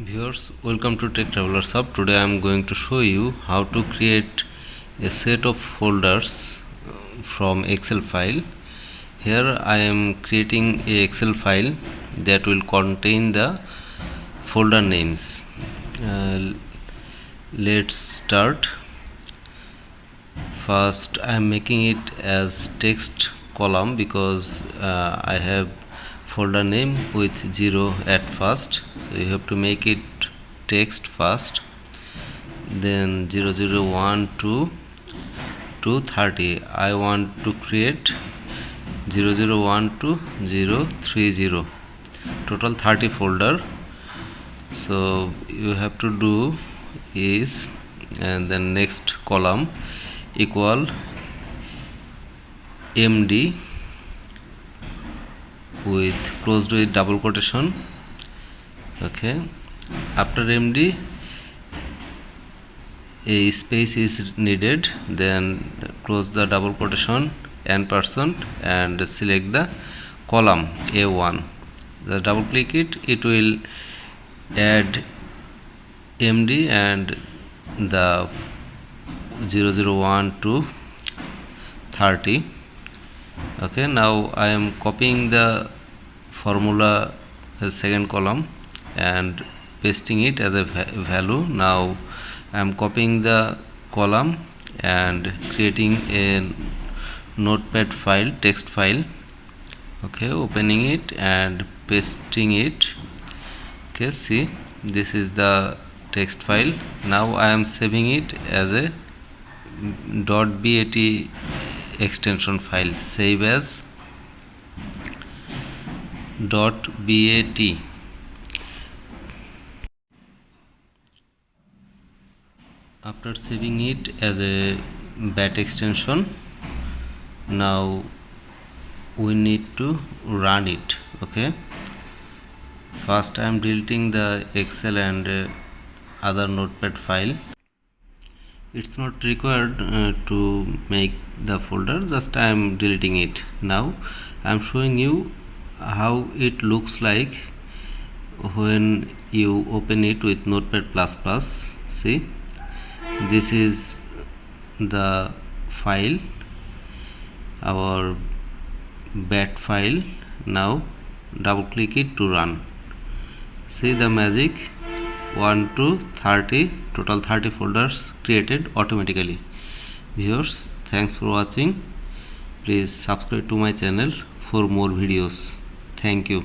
Viewers, welcome to techtravellershub. Today I am going to show you how to create a set of folders from Excel file. Here I am creating a Excel file that will contain the folder names. Let's start. First I am making it as text column because I have folder name with 0 at first, so you have to make it text first, then 001 to 230. I want to create 001 to 030, total 30 folder. So you have to do is, and then next column equal MD with closed with double quotation. Okay, after MD a space is needed, then close the double quotation %, and select the column A1. The double click it will add MD and the 001 to 30. Okay, now I am copying the formula second column and pasting it as a value. Now I am copying the column and creating a notepad file, text file. Okay, opening it and pasting it. Okay, see, this is the text file. Now I am saving it as a .bat extension file. Save as .bat. After saving it as a bat extension, now we need to run it. Okay, first I am deleting the Excel and other notepad file. It's not required to make the folder, just I am deleting it. Now I am showing you how it looks like when you open it with Notepad++. See, this is the file, our bat file. Now double click it to run. See the magic, 1 to 30, total 30 folders created automatically. Viewers, thanks for watching. Please subscribe to my channel for more videos. Thank you.